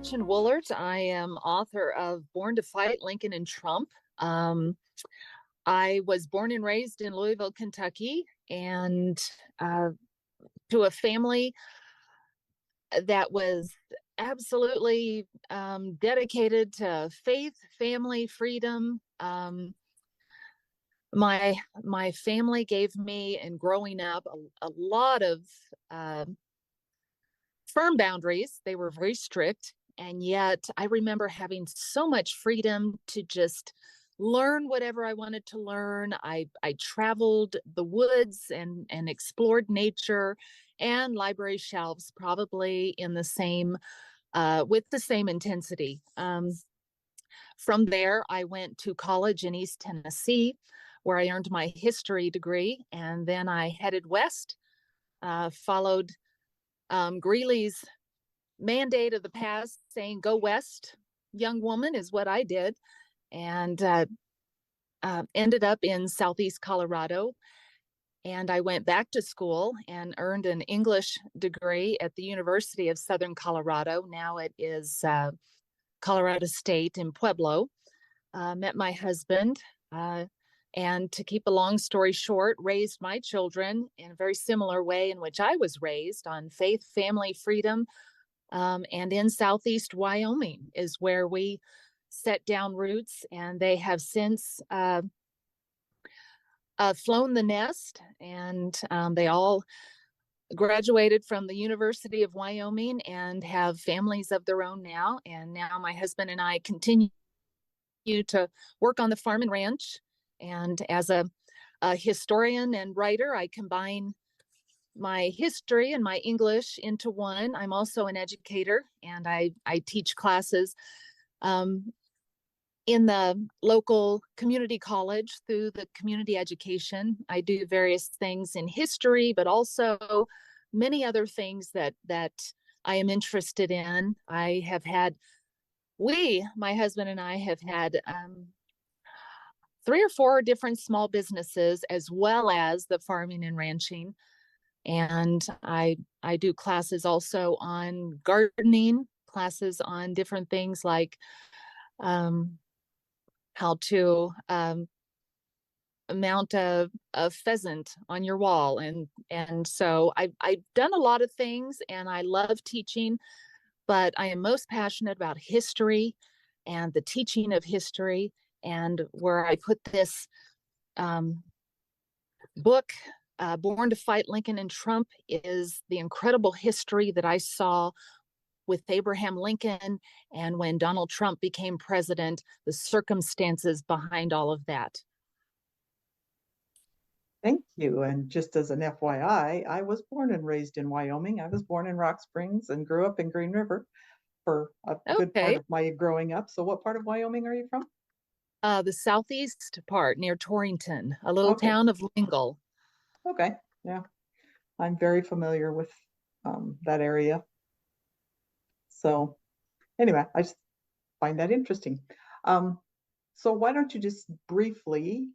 Gretchen Wollert. I am author of Born to Fight, Lincoln and Trump. Um, I was born and raised in Louisville, Kentucky, and uh, to a family that was absolutely dedicated to faith, family, freedom. My family gave me, and growing up, a lot of uh, firm boundaries. They were very strict. And yet I remember having so much freedom to just learn whatever I wanted to learn. I traveled the woods and explored nature and library shelves, probably in the same with the same intensity. From there, I went to college in East Tennessee, where I earned my history degree, and then I headed west, followed Greeley's mandate of the past saying, go west, young woman, is what I did. And ended up in Southeast Colorado. And I went back to school and earned an English degree at the University of Southern Colorado. Now it is Colorado State in Pueblo. Met my husband. And to keep a long story short, raised my children in a very similar way in which I was raised, on faith, family, freedom. And in Southeast Wyoming is where we set down roots, and they have since flown the nest, and they all graduated from the University of Wyoming and have families of their own now. And now my husband and I continue to work on the farm and ranch. And as a historian and writer, I combine my history and my English into one. I'm also an educator, and I teach classes in the local community college through the community education. I do various things in history, but also many other things that I am interested in. My husband and I have had 3 or 4 different small businesses, as well as the farming and ranching. And I do classes also on gardening, classes on different things like how to mount a pheasant on your wall. And so I've done a lot of things, and I love teaching, but I am most passionate about history and the teaching of history. And where I put this book, Born to Fight, Lincoln and Trump, is the incredible history that I saw with Abraham Lincoln, and when Donald Trump became president, the circumstances behind all of that. Thank you. And just as an FYI, I was born and raised in Wyoming. I was born in Rock Springs and grew up in Green River for a good part Okay. of my growing up. So what part of Wyoming are you from? The southeast part near Torrington, a little Okay. town of Lingle. Okay. Yeah. I'm very familiar with that area. So anyway, I just find that interesting. Um, so why don't you just briefly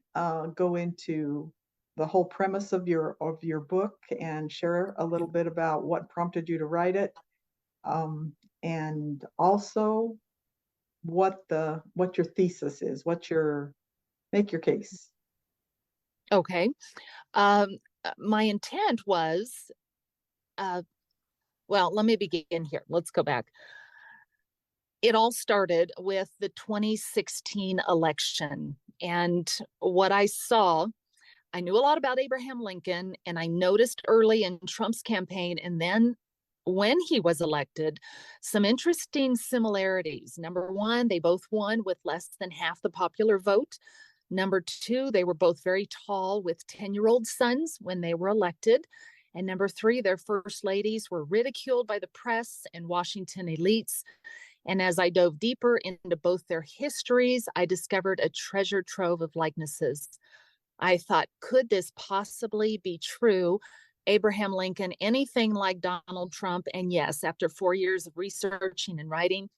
go into the whole premise of your book and share a little bit about what prompted you to write it, and also what your thesis is, make your case. Okay. Um, my intent was, well, let me begin here. Let's go back. It all started with the 2016 election. And what I saw, I knew a lot about Abraham Lincoln, and I noticed early in Trump's campaign, and then when he was elected, some interesting similarities. Number one, they both won with less than half the popular vote. Number two, they were both very tall with 10-year-old sons when they were elected. And number three, their first ladies were ridiculed by the press and Washington elites. And as I dove deeper into both their histories, I discovered a treasure trove of likenesses. I thought, could this possibly be true? Abraham Lincoln, anything like Donald Trump? And yes, after 4 years of researching and writing,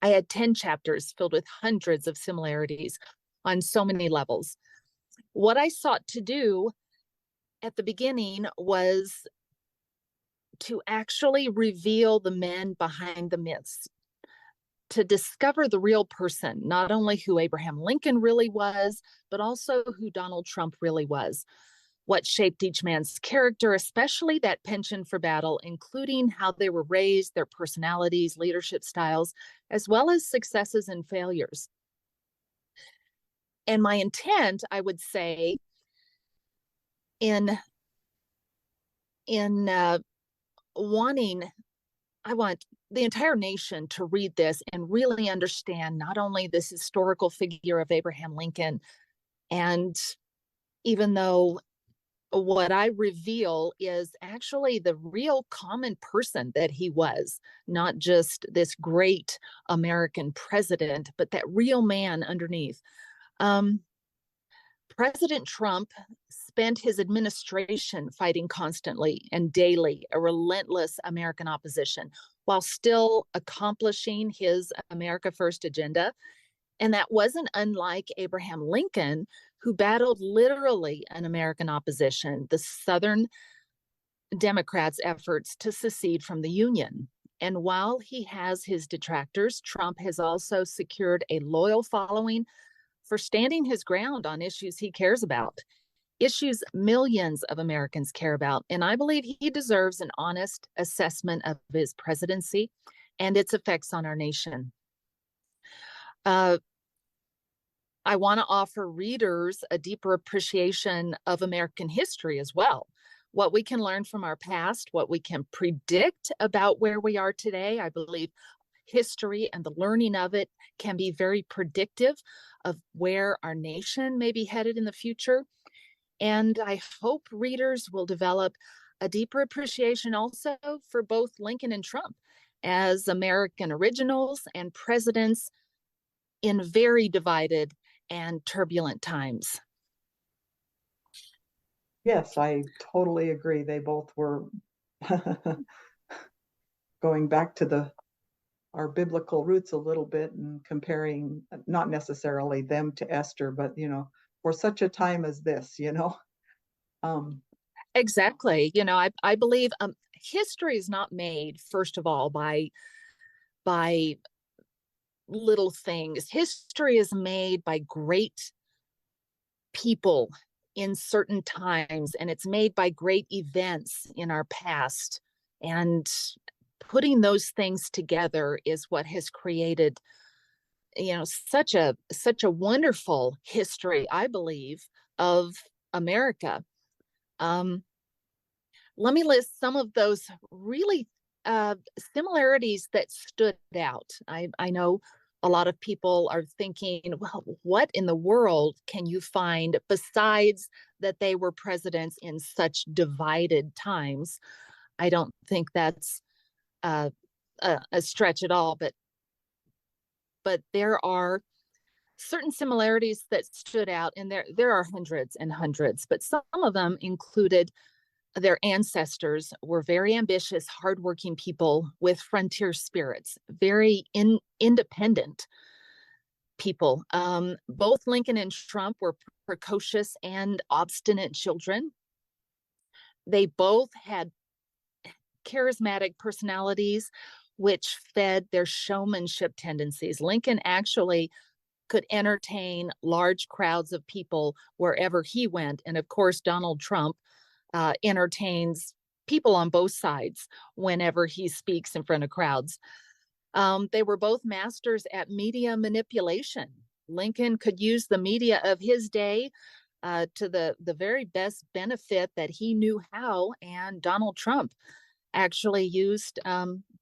I had 10 chapters filled with hundreds of similarities on so many levels. What I sought to do at the beginning was to actually reveal the men behind the myths. to discover the real person, not only who Abraham Lincoln really was, but also who Donald Trump really was. What shaped each man's character, especially that penchant for battle, including how they were raised, their personalities, leadership styles, as well as successes and failures. And my intent, I would say, in wanting, I want the entire nation to read this and really understand not only this historical figure of Abraham Lincoln, and even though what I reveal is actually the real common person that he was, not just this great American president, but that real man underneath. Um, President Trump spent his administration fighting constantly and daily a relentless American opposition while still accomplishing his America First agenda. And that wasn't unlike Abraham Lincoln, who battled literally an American opposition, the Southern Democrats' efforts to secede from the Union. And while he has his detractors, Trump has also secured a loyal following for standing his ground on issues he cares about, issues millions of Americans care about. And I believe he deserves an honest assessment of his presidency and its effects on our nation. I want to offer readers a deeper appreciation of American history as well. What we can learn from our past, what we can predict about where we are today. I believe history and the learning of it can be very predictive of where our nation may be headed in the future. And I hope readers will develop a deeper appreciation also for both Lincoln and Trump as American originals and presidents in very divided and turbulent times. Yes, I totally agree. They both were going back to our biblical roots a little bit and comparing not necessarily them to Esther, but for such a time as this. Exactly. I believe history is not made, first of all, by little things. History is made by great people in certain times, and it's made by great events in our past. And putting those things together is what has created, such a wonderful history, I believe, of America. Let me list some of those really similarities that stood out. I know a lot of people are thinking, well, what in the world can you find besides that they were presidents in such divided times? I don't think that's a stretch at all, but there are certain similarities that stood out, and there are hundreds and hundreds, but some of them included their ancestors were very ambitious, hardworking people with frontier spirits, very independent people. Both Lincoln and Trump were precocious and obstinate children. They both had charismatic personalities, which fed their showmanship tendencies. Lincoln actually could entertain large crowds of people wherever he went. And of course, Donald Trump entertains people on both sides whenever he speaks in front of crowds. They were both masters at media manipulation. Lincoln could use the media of his day to the very best benefit that he knew how, and Donald Trump actually used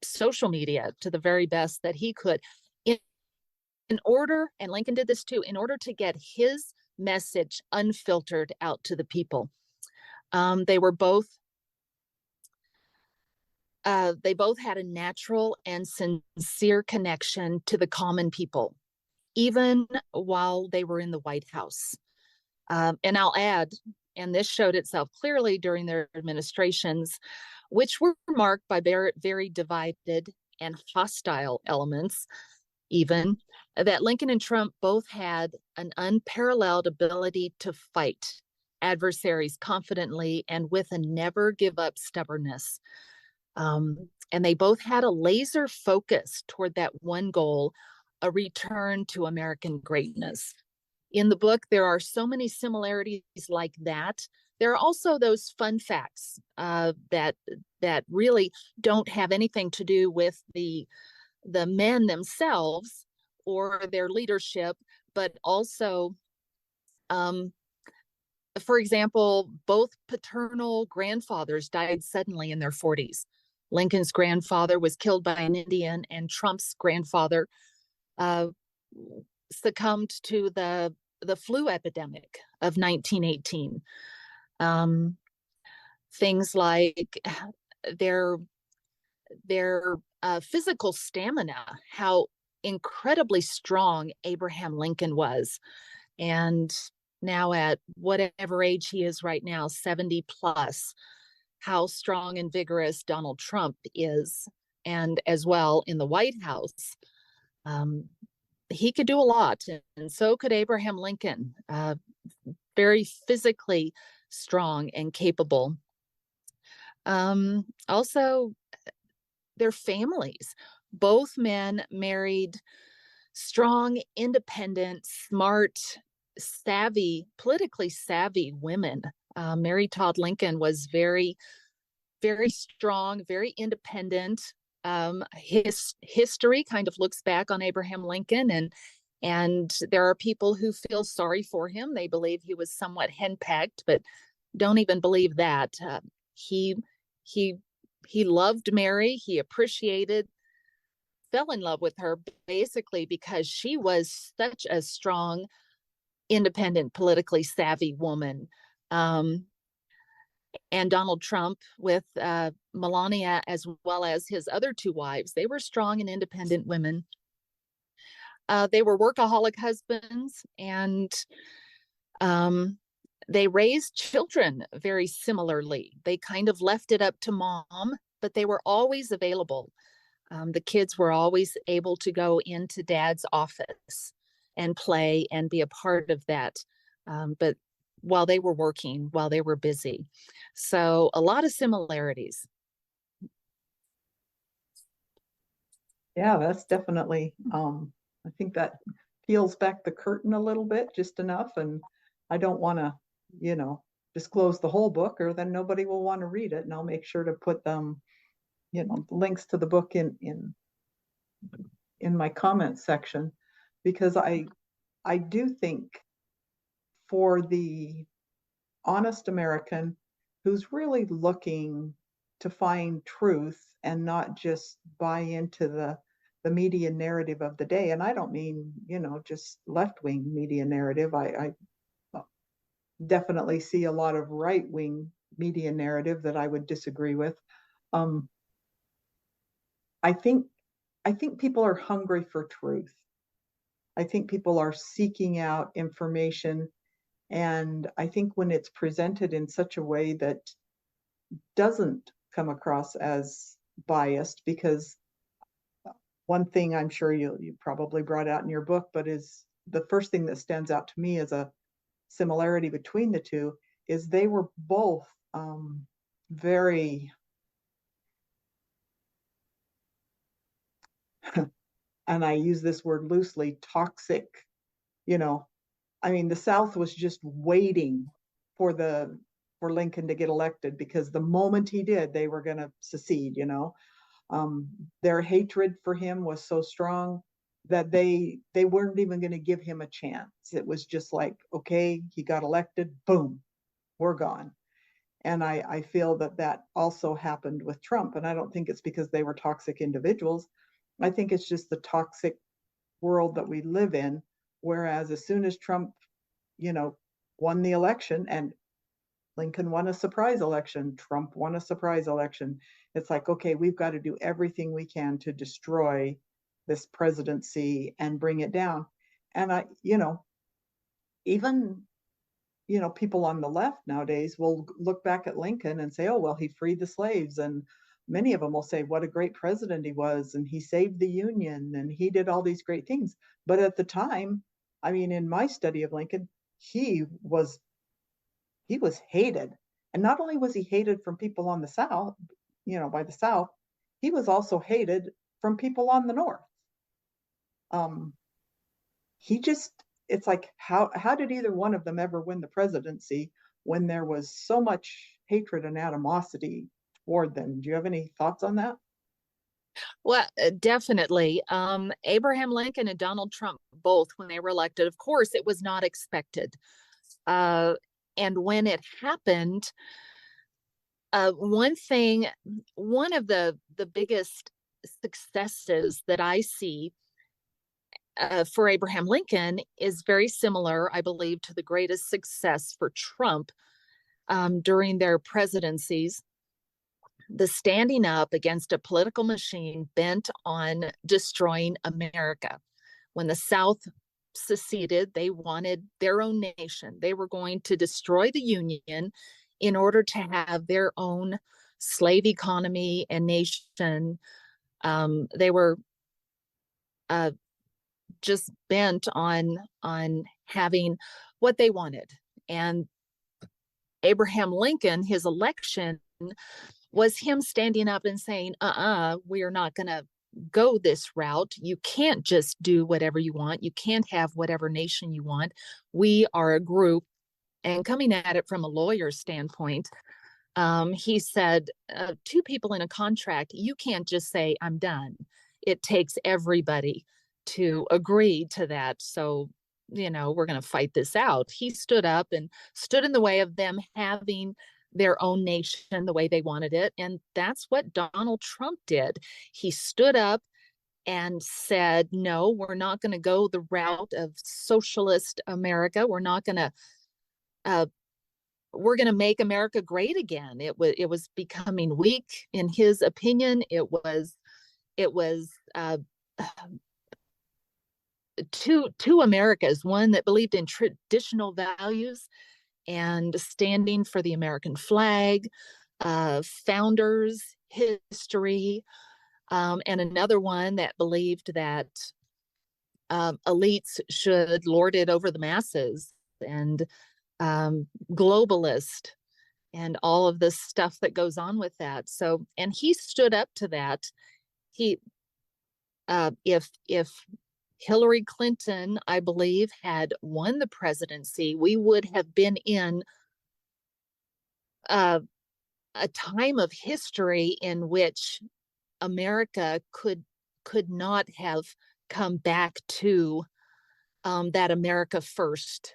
social media to the very best that he could in order, and Lincoln did this too, in order to get his message unfiltered out to the people. They both had a natural and sincere connection to the common people, even while they were in the White House. And I'll add, and this showed itself clearly during their administrations, which were marked by very, very divided and hostile elements, even, that Lincoln and Trump both had an unparalleled ability to fight adversaries confidently and with a never give up stubbornness. And they both had a laser focus toward that one goal, a return to American greatness. In the book, there are so many similarities like that. There are also those fun facts that really don't have anything to do with the men themselves or their leadership, but also, for example, both paternal grandfathers died suddenly in their 40s. Lincoln's grandfather was killed by an Indian, and Trump's grandfather uh, succumbed to the flu epidemic of 1918. Um, Things like their physical stamina, how incredibly strong Abraham Lincoln was, and now at whatever age he is right now, 70 plus, how strong and vigorous Donald Trump is, and as well in the White House. Um, he could do a lot, and so could Abraham Lincoln. Very physically strong and capable. Also, their families. Both men married strong, independent, smart, savvy, politically savvy women. Mary Todd Lincoln was very, very strong, very independent. His history kind of looks back on Abraham Lincoln, and there are people who feel sorry for him. They believe he was somewhat henpecked, but don't even believe that. He he he loved Mary. He appreciated, fell in love with her basically because she was such a strong, independent, politically savvy woman. Um, and Donald Trump with Melania, as well as his other two wives, they were strong and independent women. They were workaholic husbands, and um, they raised children very similarly. They kind of left it up to mom, but they were always available. The kids were always able to go into dad's office and play and be a part of that. But while they were working, while they were busy. So a lot of similarities. Yeah, that's definitely, I think that peels back the curtain a little bit, just enough. And I don't want to, disclose the whole book, or then nobody will want to read it. And I'll make sure to put links to the book in my comment section, because I do think for the honest American who's really looking to find truth and not just buy into the media narrative of the day. And I don't mean, just left-wing media narrative. I definitely see a lot of right-wing media narrative that I would disagree with. Um, I think I think people are hungry for truth. I think people are seeking out information, and I think when it's presented in such a way that doesn't come across as biased, because one thing I'm sure you probably brought out in your book, but is the first thing that stands out to me as a similarity between the two, is they were both very, and I use this word loosely, toxic. You know, I mean, the South was just waiting for Lincoln to get elected, because the moment he did, they were going to secede. Their hatred for him was so strong that they weren't even going to give him a chance. It was just like, okay, he got elected, boom, we're gone. And I feel that also happened with Trump. And I don't think it's because they were toxic individuals. I think it's just the toxic world that we live in. Whereas as soon as Trump, you know, won the election, and Lincoln won a surprise election, Trump won a surprise election, it's like, okay, we've got to do everything we can to destroy this presidency and bring it down. And even, people on the left nowadays will look back at Lincoln and say, oh, well, he freed the slaves. And many of them will say what a great president he was, and he saved the Union, and he did all these great things. But at the time, I mean, in my study of Lincoln, he was he was hated. And not only was he hated from people on the South, by the South, he was also hated from people on the North. Um, he just, it's like, how did either one of them ever win the presidency when there was so much hatred and animosity toward them? Do you have any thoughts on that? Well, definitely. Abraham Lincoln and Donald Trump, both when they were elected, of course, it was not expected. Uh, and when it happened, one of the biggest successes that I see for Abraham Lincoln is very similar, I believe, to the greatest success for Trump during their presidencies. The standing up against a political machine bent on destroying America. When the South seceded, they wanted their own nation. They were going to destroy the Union in order to have their own slave economy and nation. They were uh, just bent on having what they wanted. And Abraham Lincoln, his election was him standing up and saying, we are not going to go this route. You can't just do whatever you want. You can't have whatever nation you want. We are a group. And coming at it from a lawyer's standpoint, he said, two people in a contract, you can't just say, I'm done. It takes everybody to agree to that. So, we're going to fight this out. He stood up and stood in the way of them having their own nation the way they wanted it. And that's what Donald Trump did. He stood up and said, no, we're not going to go the route of socialist America. Uh, we're going to make America great again. It was becoming weak in his opinion. It was two Americas, one that believed in traditional values and standing for the American flag, founders, history, and another one that believed that elites should lord it over the masses, and globalist, and all of this stuff that goes on with that. So, and he stood up to that. He, if Hillary Clinton, I believe, had won the presidency, we would have been in uh, a time of history in which America could not have come back to that America first.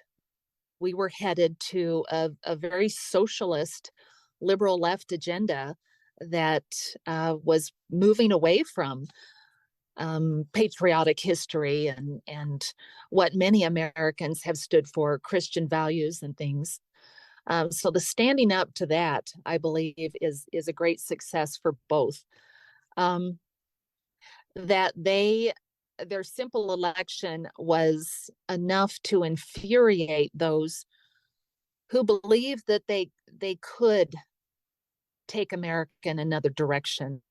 We were headed to a very socialist, liberal left agenda that was moving away from patriotic history and what many Americans have stood for, Christian values and things. So the standing up to that, I believe, is a great success for both. That their simple election was enough to infuriate those who believed that they could take America in another direction.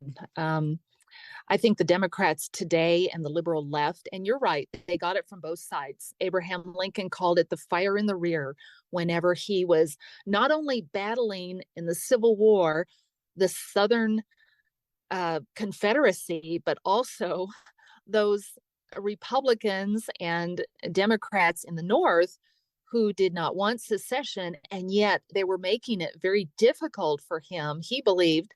I think the Democrats today and the liberal left, and you're right, they got it from both sides. Abraham Lincoln called it the fire in the rear whenever he was not only battling in the Civil War, the Southern Confederacy, but also those Republicans and Democrats in the North who did not want secession, and yet they were making it very difficult for him, he believed,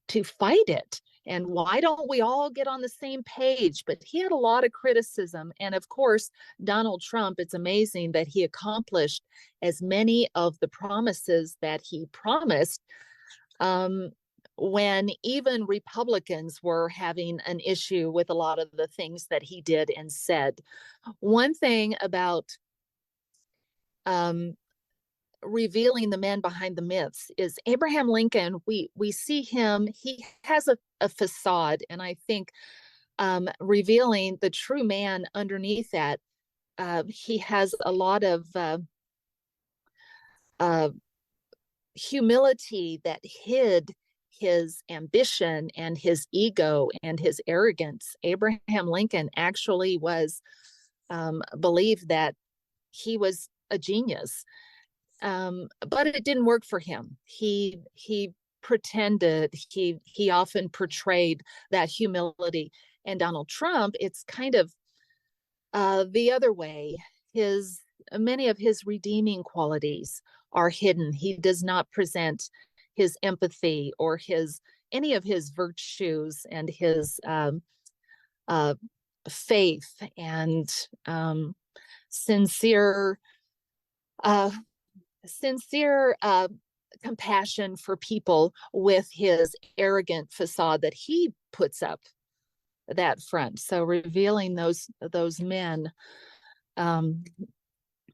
to fight it. And why don't we all get on the same page? But he had a lot of criticism. And of course, Donald Trump, it's amazing that he accomplished as many of the promises that he promised when even Republicans were having an issue with a lot of the things that he did and said. One thing about revealing the men behind the myths is Abraham Lincoln. We see him, he has a facade, and I think revealing the true man underneath that, he has a lot of humility that hid his ambition and his ego and his arrogance. Abraham Lincoln actually was believed that he was a genius, but it didn't work for him. He pretended, he often portrayed that humility. And Donald Trump, it's kind of the other way. His Many of his redeeming qualities are hidden. He does not present his empathy or his any of his virtues and his uh, faith and sincere uh, sincere compassion for people with his arrogant facade that he puts up that front. So revealing those men um,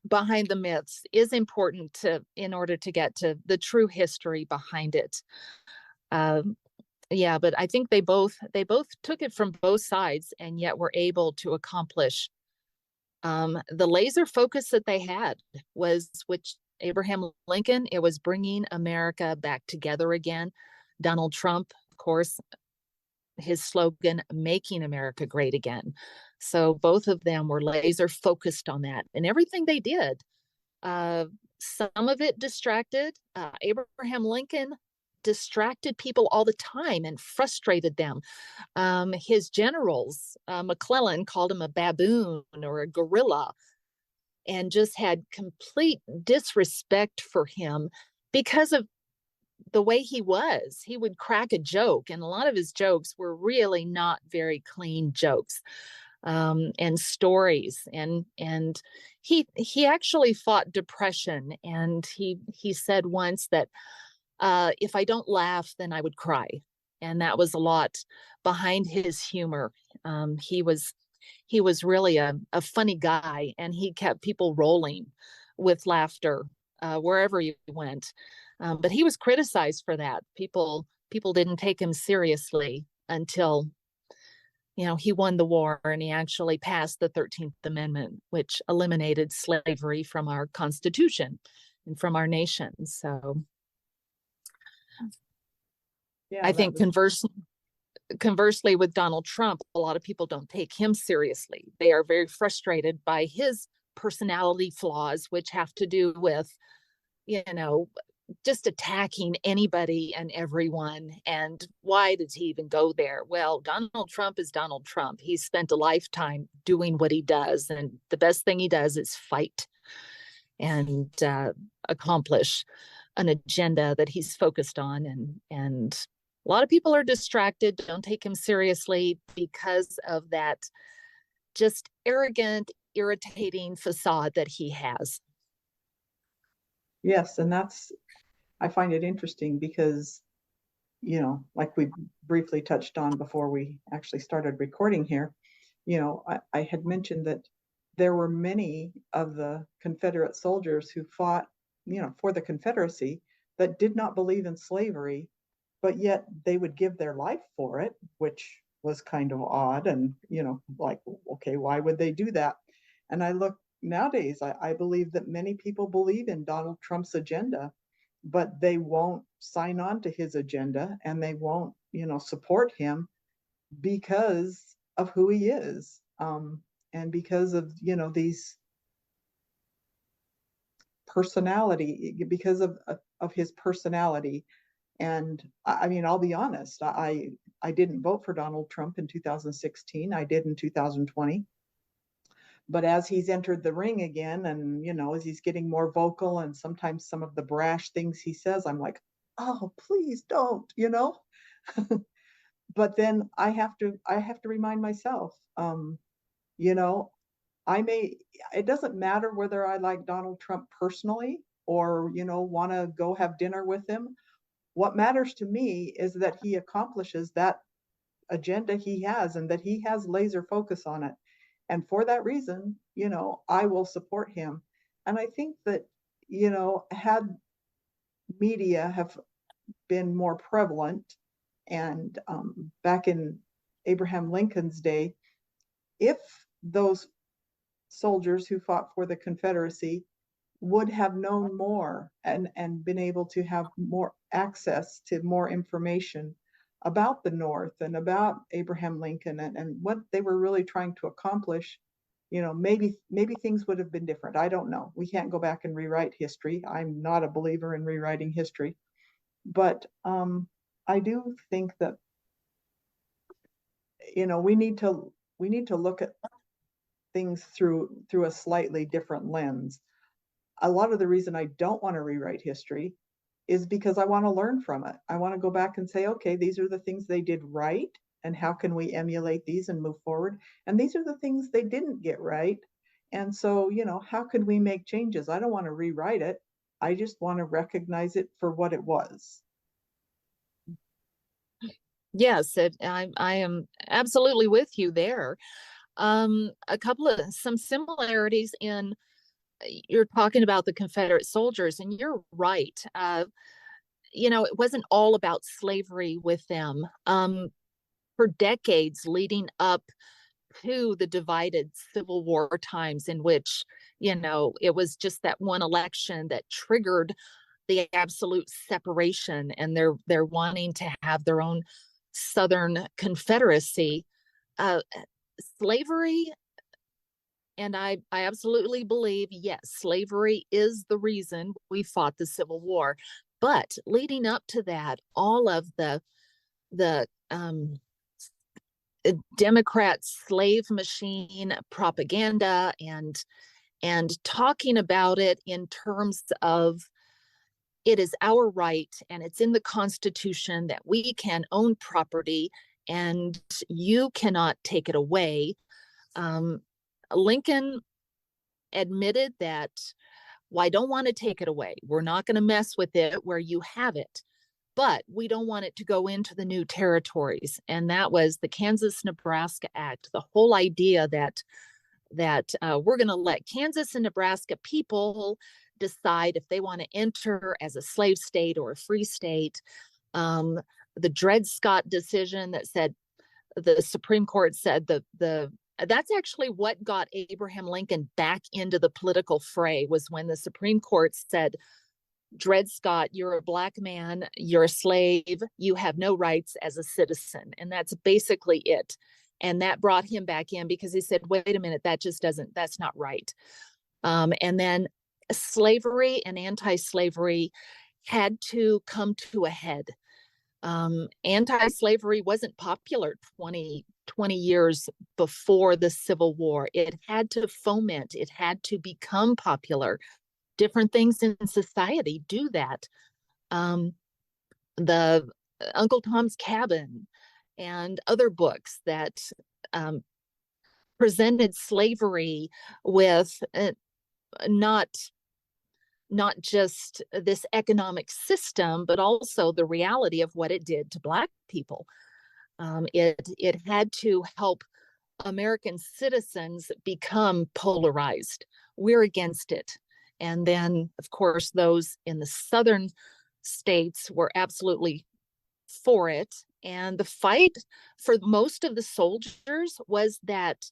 behind the myths is important in order to get to the true history behind it. Um, yeah, but I think they both took it from both sides, and yet were able to accomplish the laser focus that they had was, which Abraham Lincoln, it was bringing America back together again. Donald Trump, of course, his slogan, making America great again. So both of them were laser focused on that, and everything they did. Uh, some of it distracted. Abraham Lincoln distracted people all the time and frustrated them. His generals, McClellan called him a baboon or a gorilla, and just had complete disrespect for him because of the way he was. He would crack a joke, and a lot of his jokes were really not very clean jokes and stories. And he actually fought depression, and he said once that if I don't laugh, then I would cry, and that was a lot behind his humor. He was really a funny guy, and he kept people rolling with laughter wherever he went. But he was criticized for that. People didn't take him seriously until he won the war, and he actually passed the 13th Amendment, which eliminated slavery from our Constitution and from our nation. So Yeah, I that think was conversely, with Donald Trump, a lot of people don't take him seriously. They are very frustrated by his personality flaws, which have to do with, you know, just attacking anybody and everyone. And why does he even go there? Well, Donald Trump is Donald Trump. He's spent a lifetime doing what he does. And the best thing he does is fight and accomplish an agenda that he's focused on. And a lot of people are distracted, don't take him seriously because of that just arrogant, irritating facade that he has. yes, and I find it interesting because, like we briefly touched on before we actually started recording here, I had mentioned that there were many of the Confederate soldiers who fought, for the Confederacy that did not believe in slavery, but yet they would give their life for it, which was kind of odd. And, like, okay, why would they do that? And I look nowadays, I believe that many people believe in Donald Trump's agenda, but they won't sign on to his agenda, and they won't, support him because of who he is, and because of, these personality, because of his personality. And I mean, I'll be honest, I didn't vote for Donald Trump in 2016. I did in 2020. But as he's entered the ring again, and as he's getting more vocal, and sometimes some of the brash things he says, I'm like, oh, please don't. But then I have to remind myself, you know, I may it doesn't matter whether I like Donald Trump personally, or want to go have dinner with him. What matters to me is that he accomplishes that agenda he has, and that he has laser focus on it. And for that reason, I will support him. And I think that, had media have been more prevalent, and back in Abraham Lincoln's day, if those soldiers who fought for the Confederacy would have known more, and been able to have more access to more information about the North and about Abraham Lincoln, and what they were really trying to accomplish, maybe things would have been different. I don't know. We can't go back and rewrite history. I'm not a believer in rewriting history. But I do think that, we need to look at things through a slightly different lens. A lot of the reason I don't want to rewrite history is because I want to learn from it. I want to go back and say, okay, these are the things they did right, and how can we emulate these and move forward? And these are the things they didn't get right. And so, how can we make changes? I don't want to rewrite it. I just want to recognize it for what it was. Yes, I am absolutely with you there. A couple of some similarities in you're talking about the Confederate soldiers, and you're right. It wasn't all about slavery with them. For decades leading up to the divided Civil War times, in which, it was just that one election that triggered the absolute separation, and they're wanting to have their own Southern Confederacy. Uh, Slavery, and I absolutely believe, yes, slavery is the reason we fought the Civil War. But leading up to that, all of the Democrat slave machine propaganda and talking about it in terms of it is our right and it's in the Constitution that we can own property and you cannot take it away. Um, Lincoln admitted that, well, I don't want to take it away. We're not going to mess with it where you have it, but we don't want it to go into the new territories. And that was the Kansas-Nebraska Act, the whole idea that we're going to let Kansas and Nebraska people decide if they want to enter as a slave state or a free state. Um, the Dred Scott decision that said the Supreme Court said the that's actually what got Abraham Lincoln back into the political fray, was when the Supreme Court said, Dred Scott, you're a black man, you're a slave, you have no rights as a citizen. And that's basically it. And that brought him back in because he said, wait a minute, that's not right. And then slavery and anti-slavery had to come to a head. Anti-slavery wasn't popular 20 years before the Civil War. It had to foment, it had to become popular. Different things in society do that. The Uncle Tom's Cabin and other books that presented slavery with not just this economic system, but also the reality of what it did to Black people. It had to help American citizens become polarized. We're against it. And then, of course, those in the southern states were absolutely for it. And the fight for most of the soldiers was that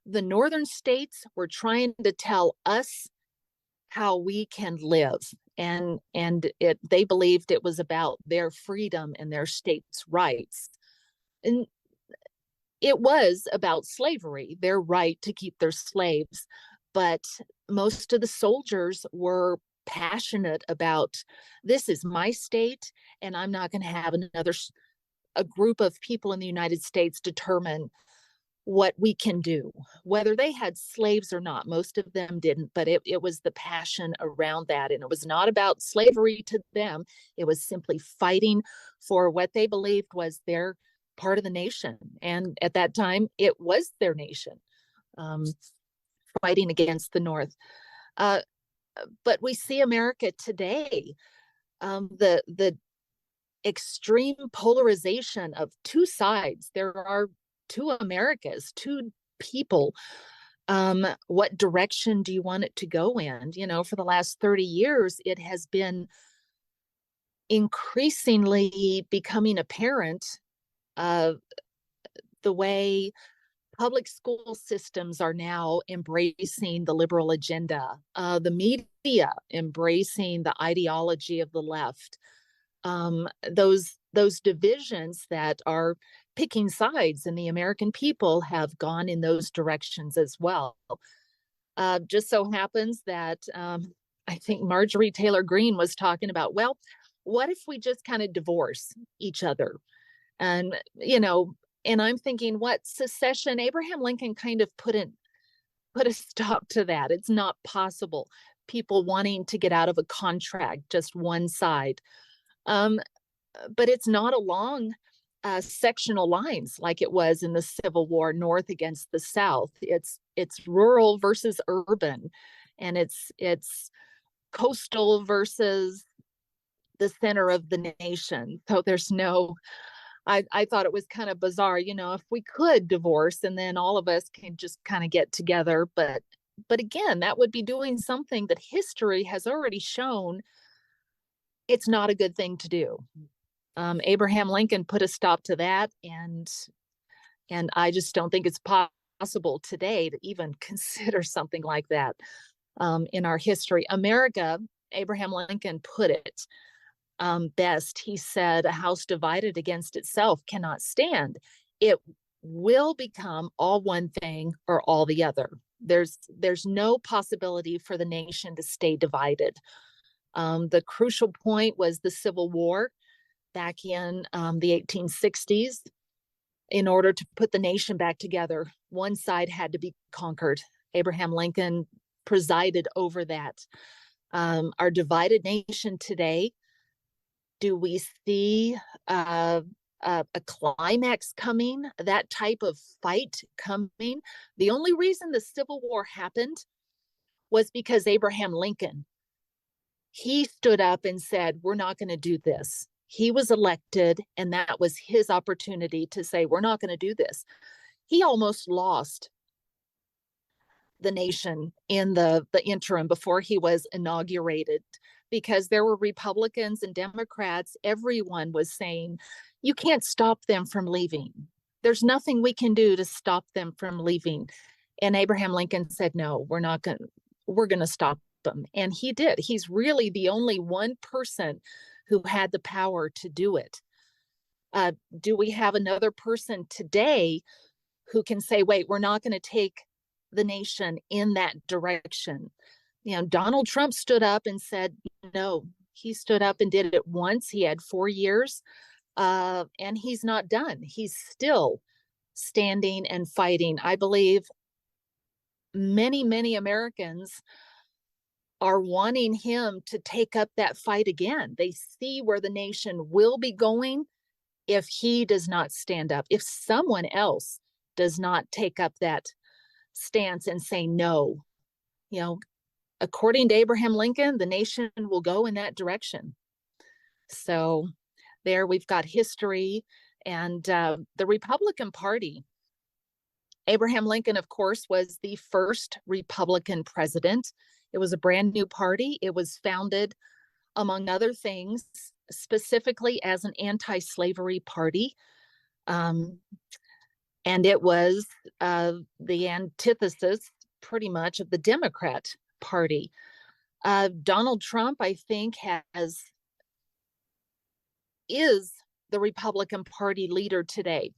the northern states were trying to tell us how we can live. And they believed it was about their freedom and their states' rights. And it was about slavery, their right to keep their slaves. But most of the soldiers were passionate about, this is my state, and I'm not going to have a group of people in the United States determine what we can do, whether they had slaves or not. Most of them didn't, but it was the passion around that. And it was not about slavery to them. It was simply fighting for what they believed was their part of the nation. And at that time, it was their nation, um, fighting against the North. Uh, but we see America today, the extreme polarization of two sides. There are two Americas, two people. What direction do you want it to go in? For the last 30 years, it has been increasingly becoming apparent the way public school systems are now embracing the liberal agenda, the media embracing the ideology of the left. Those divisions that are picking sides in the American people have gone in those directions as well. Just so happens that I think Marjorie Taylor Greene was talking about, well, what if we just kind of divorce each other? And, and I'm thinking, what secession? Abraham Lincoln kind of put a stop to that. It's not possible. People wanting to get out of a contract, just one side. Um, but it's not along sectional lines like it was in the Civil War, North against the South. It's rural versus urban, and it's coastal versus the center of the nation. So there's no. I thought it was kind of bizarre, if we could divorce and then all of us can just kind of get together, but again, that would be doing something that history has already shown it's not a good thing to do. Abraham Lincoln put a stop to that, and I just don't think it's possible today to even consider something like that in our history. America, Abraham Lincoln put it best. He said, "A house divided against itself cannot stand. It will become all one thing or all the other. There's no possibility for the nation to stay divided." The crucial point was the Civil War back in the 1860s. In order to put the nation back together, one side had to be conquered. Abraham Lincoln presided over that. Our divided nation today, do we see a climax coming, that type of fight coming? The only reason the Civil War happened was because Abraham Lincoln, he stood up and said, we're not going to do this. He was elected, and that was his opportunity to say, we're not going to do this. He almost lost the nation in the interim before he was inaugurated, because there were Republicans and Democrats. Everyone was saying, you can't stop them from leaving. There's nothing we can do to stop them from leaving. And Abraham Lincoln said, no, we're going to stop them. And he did. He's really the only one person who had the power to do it. Do we have another person today who can say, wait, we're not going to take the nation in that direction? Donald Trump stood up and said, no. He stood up and did it once. He had 4 years, and he's not done. He's still standing and fighting. I believe many, many Americans are wanting him to take up that fight again. They see where the nation will be going if he does not stand up, if someone else does not take up that stance and say no. According to Abraham Lincoln, the nation will go in that direction. So there we've got history. And the Republican Party, Abraham Lincoln, of course, was the first Republican president. It was a brand new party. It was founded, among other things, specifically as an anti-slavery party. And it was the antithesis, pretty much, of the Democrat Party. Donald Trump, I think, is the Republican Party leader today.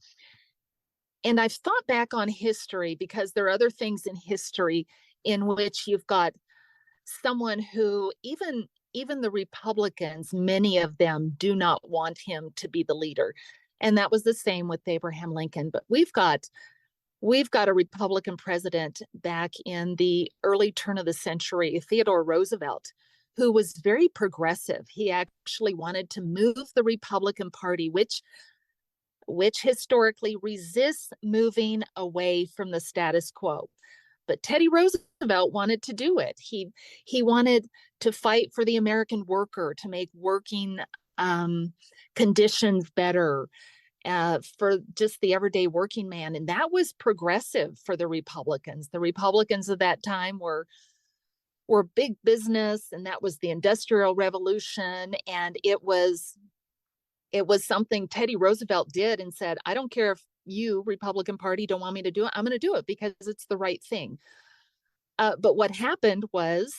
And I've thought back on history, because there are other things in history in which you've got someone who even the Republicans, many of them do not want him to be the leader. And that was the same with Abraham Lincoln. But we've got a Republican president back in the early turn of the century, Theodore Roosevelt, who was very progressive. He actually wanted to move the Republican Party, which historically resists moving away from the status quo. But Teddy Roosevelt wanted to do it. He wanted to fight for the American worker, to make working conditions better for just the everyday working man. And that was progressive for the Republicans. The Republicans of that time were big business, and that was the Industrial Revolution. And it was something Teddy Roosevelt did and said, I don't care if you, Republican Party, don't want me to do it. I'm going to do it because it's the right thing. But what happened was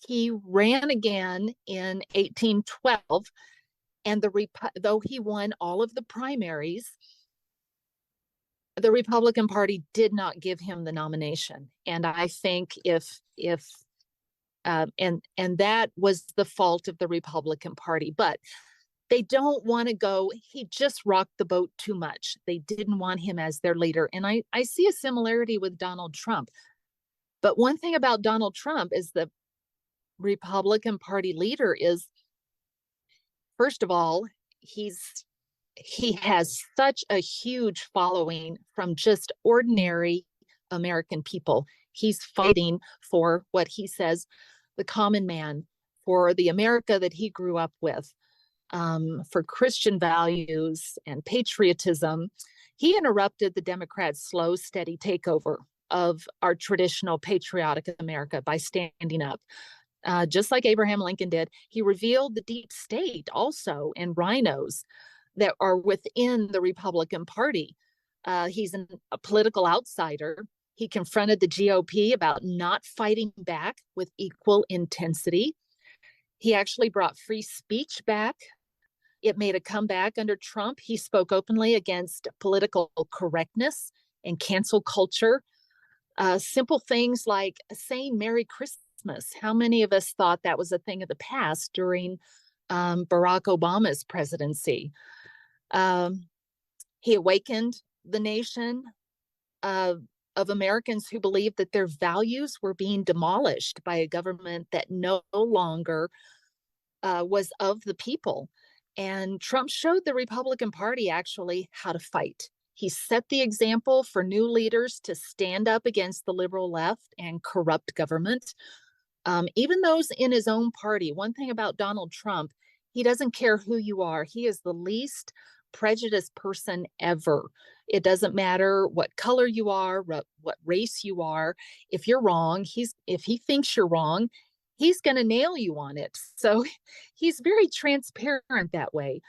he ran again in 1812, and though he won all of the primaries, the Republican Party did not give him the nomination. And I think if And that was the fault of the Republican Party. But they don't want to go, he just rocked the boat too much. They didn't want him as their leader. And I see a similarity with Donald Trump. But one thing about Donald Trump is the Republican Party leader is, first of all, he has such a huge following from just ordinary American people. He's fighting for what he says the common man, for the America that he grew up with, for Christian values and patriotism. He interrupted the Democrats' slow, steady takeover of our traditional patriotic America by standing up. Just like Abraham Lincoln did, he revealed the deep state also and rhinos that are within the Republican Party. He's a political outsider. He confronted the GOP about not fighting back with equal intensity. He actually brought free speech back. It made a comeback under Trump. He spoke openly against political correctness and cancel culture. Simple things like saying Merry Christmas. How many of us thought that was a thing of the past during Barack Obama's presidency? He awakened the nation of Americans who believed that their values were being demolished by a government that no longer was of the people. And Trump showed the Republican Party actually how to fight. He set the example for new leaders to stand up against the liberal left and corrupt government. Even those in his own party. One thing about Donald Trump, he doesn't care who you are. He is the least prejudiced person ever. It doesn't matter what color you are, what race you are. If you're wrong, if he thinks you're wrong, he's going to nail you on it. So he's very transparent that way.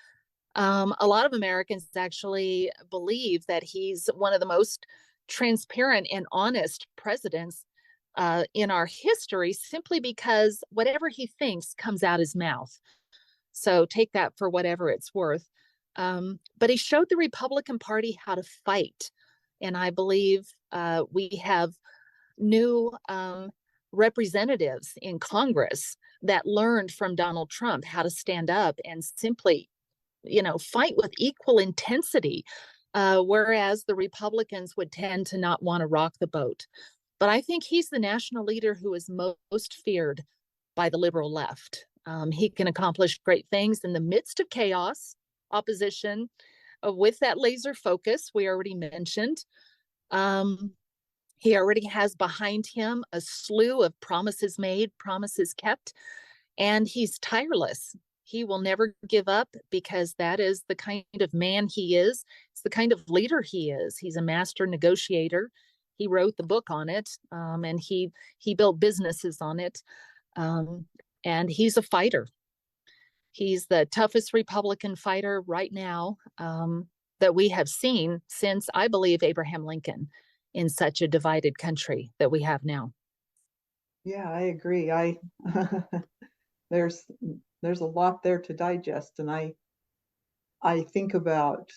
A lot of Americans actually believe that he's one of the most transparent and honest presidents in our history, simply because whatever he thinks comes out his mouth. So take that for whatever it's worth. But he showed the Republican Party how to fight. And I believe we have new representatives in Congress that learned from Donald Trump how to stand up and simply, fight with equal intensity, whereas the Republicans would tend to not want to rock the boat. But I think he's the national leader who is most feared by the liberal left. He can accomplish great things in the midst of chaos, opposition, with that laser focus we already mentioned. He already has behind him a slew of promises made, promises kept, and he's tireless. He will never give up because that is the kind of man he is. It's the kind of leader he is. He's a master negotiator. He wrote the book on it, and he built businesses on it. And he's a fighter. He's the toughest Republican fighter right now that we have seen since, I believe, Abraham Lincoln, in such a divided country that we have now. Yeah, I agree. There's a lot there to digest, and I think about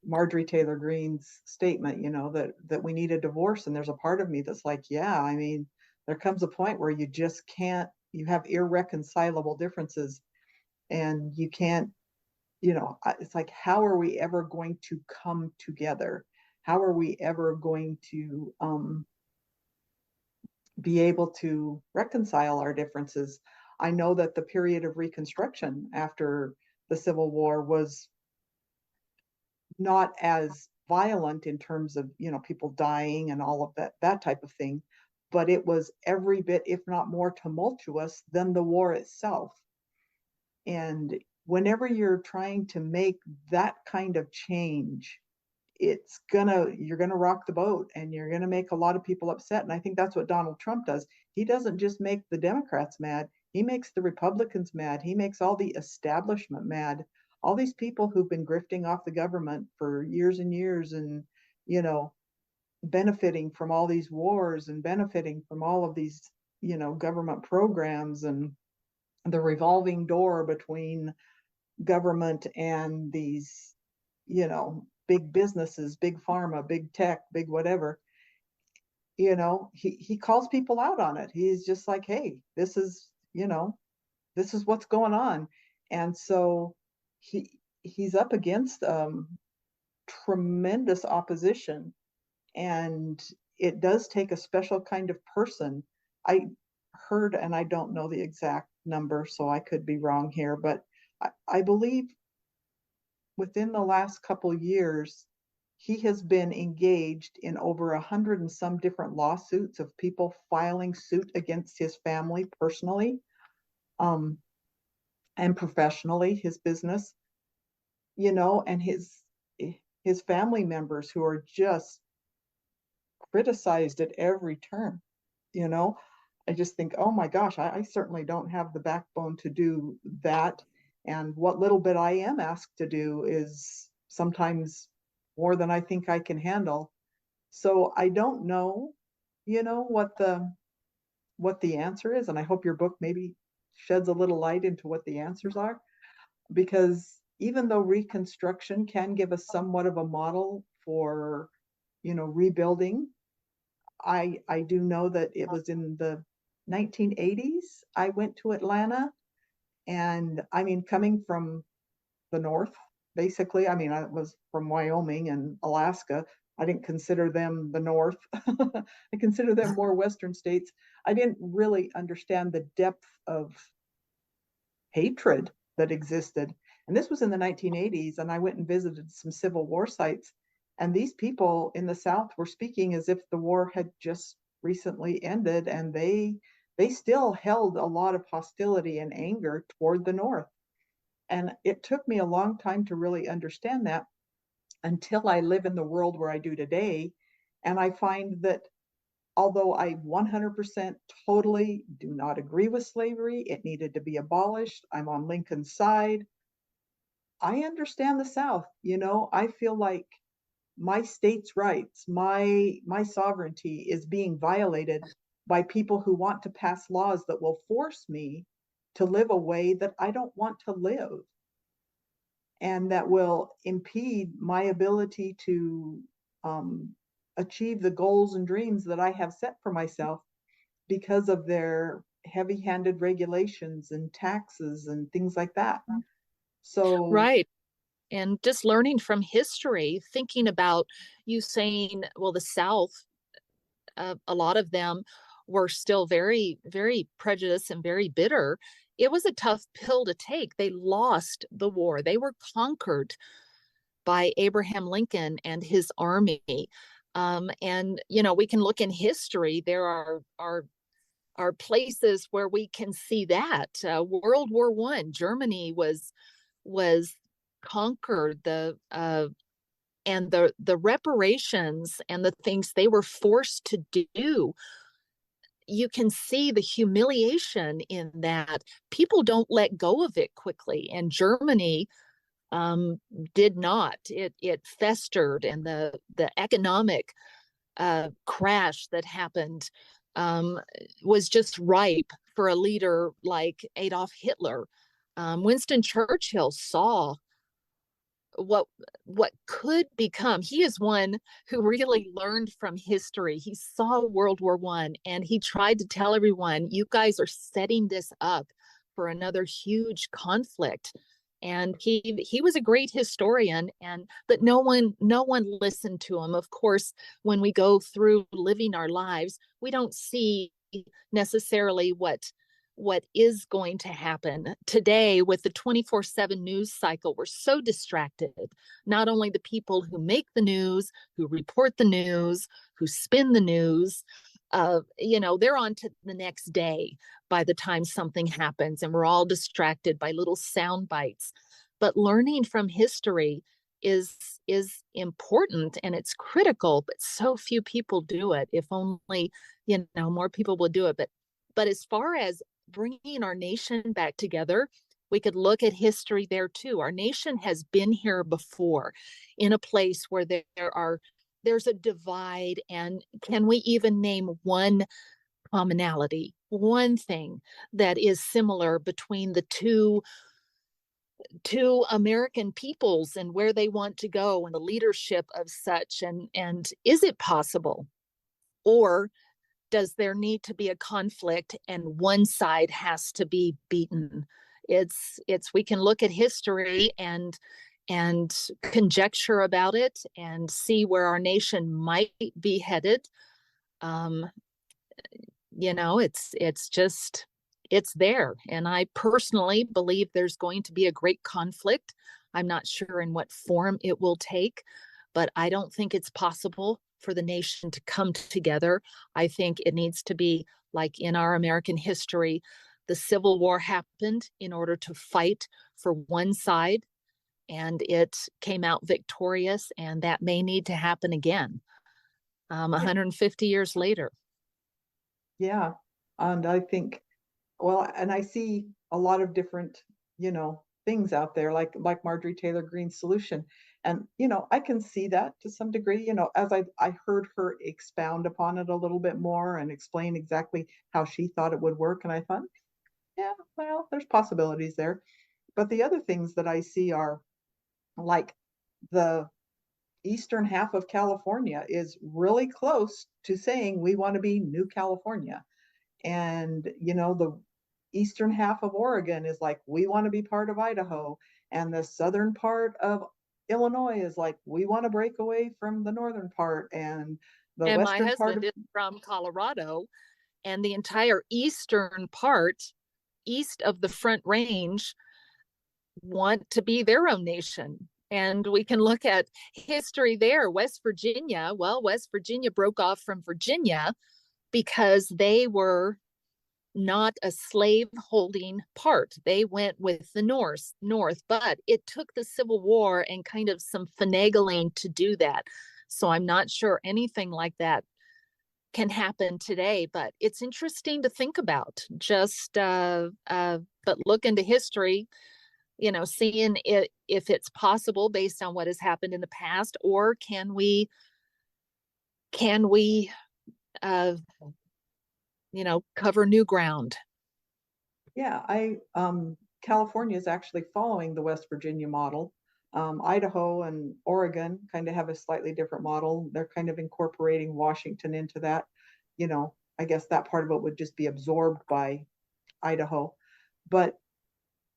Marjorie Taylor Greene's statement, that we need a divorce. And there's a part of me that's like, yeah, I mean, there comes a point where you just can't, you have irreconcilable differences, and you can't, it's like, how are we ever going to come together? How are we ever going to be able to reconcile our differences? I know that the period of Reconstruction after the Civil War was not as violent in terms of people dying and all of that type of thing, but it was every bit, if not more, tumultuous than the war itself. And whenever you're trying to make that kind of change, you're gonna rock the boat, and you're gonna make a lot of people upset. And I think that's what Donald Trump does. He doesn't just make the Democrats mad, he makes the Republicans mad, he makes all the establishment mad, all these people who've been grifting off the government for years and years, and benefiting from all these wars and benefiting from all of these government programs, and the revolving door between government and these big businesses, big pharma, big tech, big whatever. he calls people out on it. He's just like, hey, this is what's going on. And so he's up against tremendous opposition, and it does take a special kind of person. I heard, and I don't know the exact number, so I could be wrong here, but I believe within the last couple years, he has been engaged in over 100 and some different lawsuits of people filing suit against his family personally, um, and professionally, his business, and his family members who are just criticized at every turn. you know I just think, oh my gosh, I certainly don't have the backbone to do that. And what little bit I am asked to do is sometimes more than I think I can handle. So I don't know, what the answer is. And I hope your book maybe sheds a little light into what the answers are, because even though Reconstruction can give us somewhat of a model for, rebuilding, I do know that it was in the 1980s I went to Atlanta. And I mean, coming from the North, basically, I mean, I was from Wyoming and Alaska. I didn't consider them the North. I consider them more Western states. I didn't really understand the depth of hatred that existed. And this was in the 1980s, and I went and visited some Civil War sites. And these people in the South were speaking as if the war had just recently ended, and they still held a lot of hostility and anger toward the North. And it took me a long time to really understand that, until I live in the world where I do today. And I find that although I 100% totally do not agree with slavery, it needed to be abolished, I'm on Lincoln's side, I understand the South. I feel like my state's rights, my sovereignty is being violated by people who want to pass laws that will force me to live a way that I don't want to live, and that will impede my ability to um, achieve the goals and dreams that I have set for myself, because of their heavy-handed regulations and taxes and things like that. So, Right. And just learning from history, thinking about you saying, well, the South, a lot of them were still very, very prejudiced and very bitter. It was a tough pill to take. They lost the war, they were conquered by Abraham Lincoln and his army. And we can look in history. There are places where we can see that. World War One, Germany was conquered. The reparations and the things they were forced to do, you can see the humiliation in that. People don't let go of it quickly, and Germany did not. It festered, and the economic crash that happened um, was just ripe for a leader like Adolf Hitler. Winston Churchill saw what what could become. He is one who really learned from history. He saw World War One, and he tried to tell everyone, you guys are setting this up for another huge conflict. And he was a great historian, and but no one listened to him. Of course, when we go through living our lives, we don't see necessarily what is going to happen today. With the 24/7 news cycle, we're so distracted. Not only the people who make the news, who report the news, who spin the news, they're on to the next day by the time something happens, and we're all distracted by little sound bites. But learning from history is important, and it's critical, but so few people do it. If only more people would do it. But as far as bringing our nation back together, we could look at history there too. Our nation has been here before, in a place where there's a divide. And can we even name one commonality, one thing that is similar between the two American peoples, and where they want to go, and the leadership of such? And is it possible? Or does there need to be a conflict and one side has to be beaten? It's we can look at history and conjecture about it and see where our nation might be headed. um, it's just it's there, and I personally believe there's going to be a great conflict. I'm not sure in what form it will take, but I don't think it's possible for the nation to come together. I think it needs to be like in our American history. The Civil War happened in order to fight for one side, and it came out victorious, and that may need to happen again, Yeah. 150 years later. Yeah. And I think, well, and I see a lot of different, things out there, like Marjorie Taylor Greene's solution. And, I can see that to some degree, as I heard her expound upon it a little bit more and explain exactly how she thought it would work. And I thought, yeah, well, there's possibilities there. But the other things that I see are like the eastern half of California is really close to saying we want to be New California. And, the eastern half of Oregon is like, we want to be part of Idaho. And the southern part of Illinois is like, we want to break away from the northern part. And the And my western part husband of, is from Colorado, and the entire eastern part, east of the Front Range, want to be their own nation. And we can look at history there. West Virginia, well, West Virginia broke off from Virginia because they were not a slave holding part. They went with the North, but it took the Civil War and kind of some finagling to do that. So I'm not sure anything like that can happen today, but it's interesting to think about. Just but look into history, seeing it, if it's possible based on what has happened in the past, or can we uh, cover new ground. yeah, California is actually following the West Virginia model. Idaho and Oregon kind of have a slightly different model. They're kind of incorporating Washington into that. I guess that part of it would just be absorbed by Idaho. But,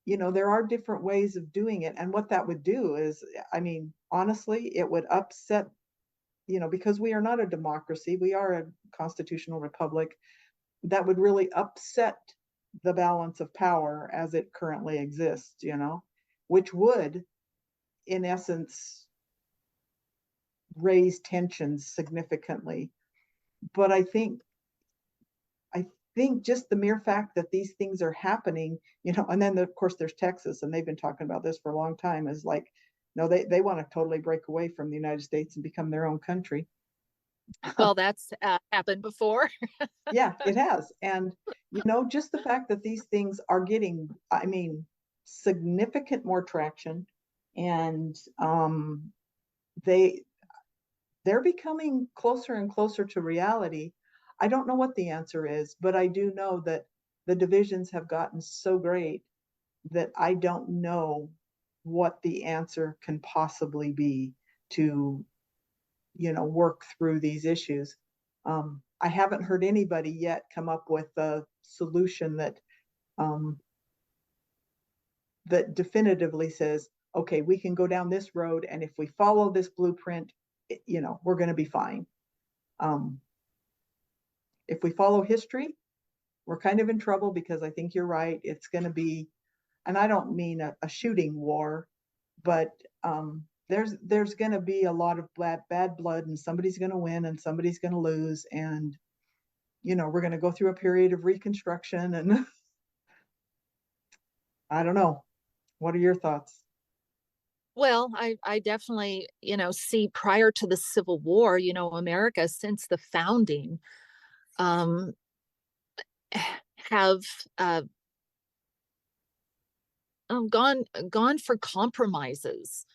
there are different ways of doing it. And what that would do is, I mean, honestly, it would upset, because we are not a democracy, we are a constitutional republic. That would really upset the balance of power as it currently exists, which would, in essence, raise tensions significantly. But I think just the mere fact that these things are happening, and then of course there's Texas, and they've been talking about this for a long time, is like, no, they want to totally break away from the United States and become their own country. Well, that's happened before. Yeah, it has. And, just the fact that these things are getting, I mean, significant more traction, and they they're becoming closer and closer to reality. I don't know what the answer is, but I do know that the divisions have gotten so great that I don't know what the answer can possibly be to, work through these issues. I haven't heard anybody yet come up with a solution um, that definitively says, okay, we can go down this road, and if we follow this blueprint, we're going to be fine. Um, if we follow history, we're kind of in trouble, because I think you're right. It's going to be, and I don't mean a shooting war, but there's going to be a lot of bad blood, and somebody's going to win and somebody's going to lose, and we're going to go through a period of reconstruction, and I don't know. What are your thoughts? Well, I definitely, see prior to the Civil War, America since the founding um, have gone for compromises.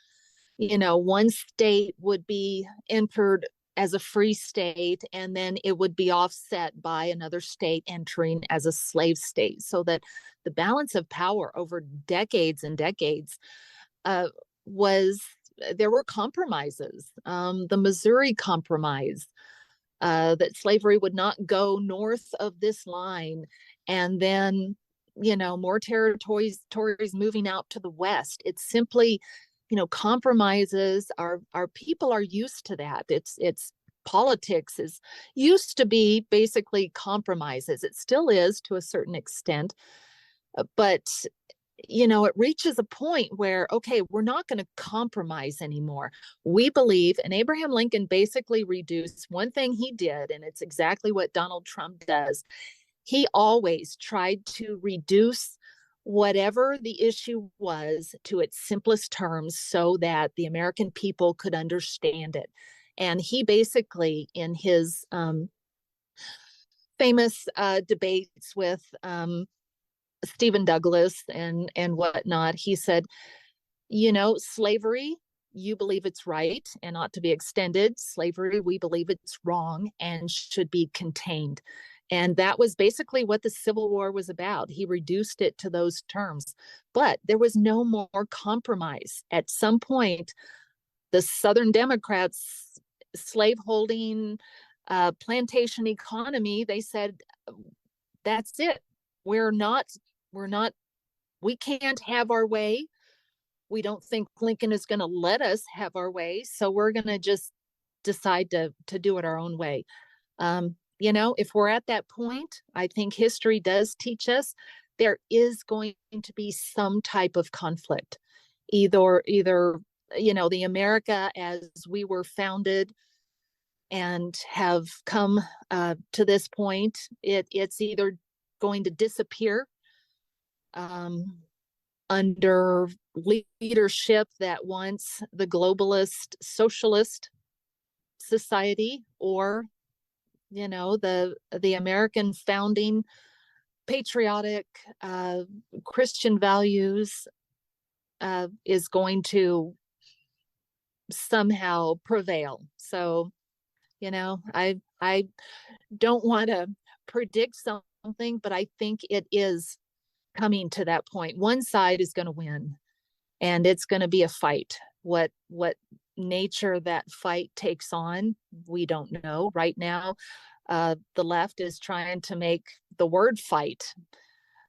One state would be entered as a free state, and then it would be offset by another state entering as a slave state, so that the balance of power over decades and decades uh, was there were compromises. The Missouri Compromise that slavery would not go north of this line. And then, more territories moving out to the west. It's simply, compromises. Our people are used to that. It's politics is used to be basically compromises. It still is to a certain extent, but it reaches a point where, okay, we're not going to compromise anymore. We believe, and Abraham Lincoln basically reduced one thing he did, and it's exactly what Donald Trump does. He always tried to reduce whatever the issue was to its simplest terms so that the American people could understand it. And he basically, in his famous debates with Stephen Douglas and whatnot, he said, slavery, you believe it's right and ought to be extended. Slavery, we believe it's wrong and should be contained. And that was basically what the Civil War was about. He reduced it to those terms. But there was no more compromise. At some point, the Southern Democrats, slaveholding, plantation economy, they said, that's it. We're not, we can't have our way. We don't think Lincoln is going to let us have our way. So we're going to just decide to do it our own way. If we're at that point, I think history does teach us there is going to be some type of conflict. Either the America as we were founded and have come to this point, it's either going to disappear under leadership that wants the globalist socialist society, or the American founding patriotic Christian values is going to somehow prevail. So, I don't want to predict something, but I think it is coming to that point. One side is going to win, and it's going to be a fight. What nature that fight takes on, we don't know right now. The left is trying to make the word fight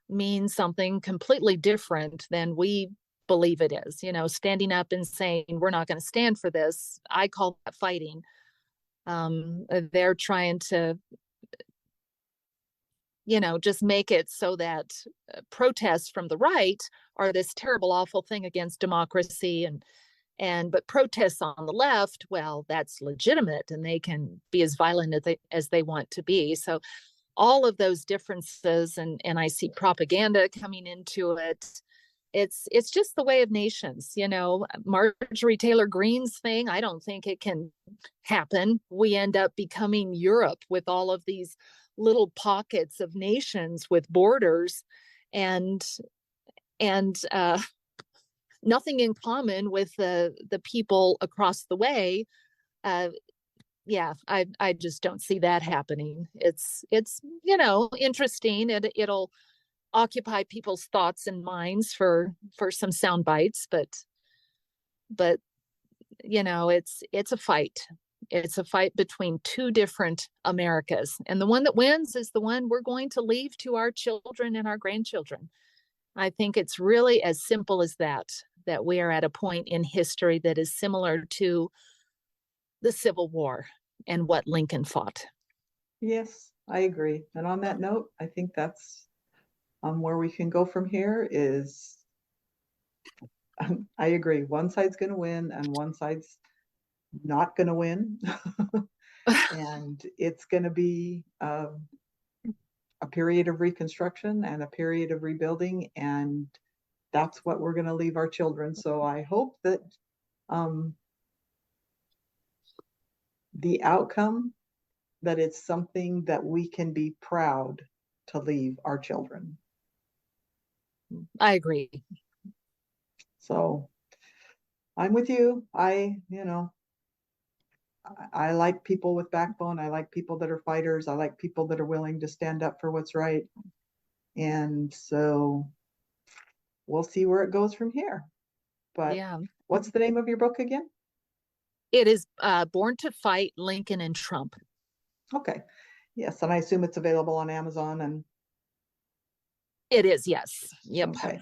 mean something completely different than we believe it is. Standing up and saying we're not going to stand for this, I call that fighting. They're trying to just make it so that protests from the right are this terrible, awful thing against democracy, but protests on the left, well, that's legitimate, and they can be as violent as they want to be. So all of those differences, and I see propaganda coming into it. It's just the way of nations. Marjorie Taylor Greene's thing, I don't think it can happen. We end up becoming Europe with all of these little pockets of nations with borders and nothing in common with the people across the way. I just don't see that happening. It's interesting. It'll occupy people's thoughts and minds for some sound bites, but it's a fight. It's a fight between two different Americas, and the one that wins is the one we're going to leave to our children and our grandchildren. I think it's really as simple as that we are at a point in history that is similar to the Civil War and what Lincoln fought. Yes, I agree. And on that note, I think that's where we can go from here is, I agree. One side's going to win and one side's not going to win. And it's going to be a period of reconstruction and a period of rebuilding. And that's what we're going to leave our children. So I hope that the outcome, that it's something that we can be proud to leave our children. I agree. So I'm with you. I like people with backbone. I like people that are fighters. I like people that are willing to stand up for what's right. And so we'll see where it goes from here. But yeah. What's the name of your book again? It is Born to Fight, Lincoln and Trump. Okay. Yes, and I assume it's available on Amazon and It is, yes. Yep. okay.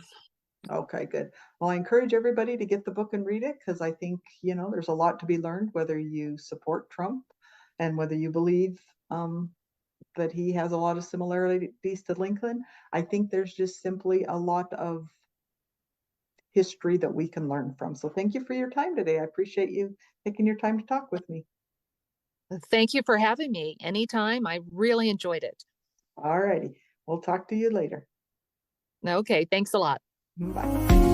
Okay, good. Well, I encourage everybody to get the book and read it because I think, there's a lot to be learned whether you support Trump and whether you believe that he has a lot of similarities to Lincoln. I think there's just simply a lot of history that we can learn from. So thank you for your time today. I appreciate you taking your time to talk with me. Thank you for having me anytime. I really enjoyed it. All righty. We'll talk to you later. Okay, thanks a lot. Bye.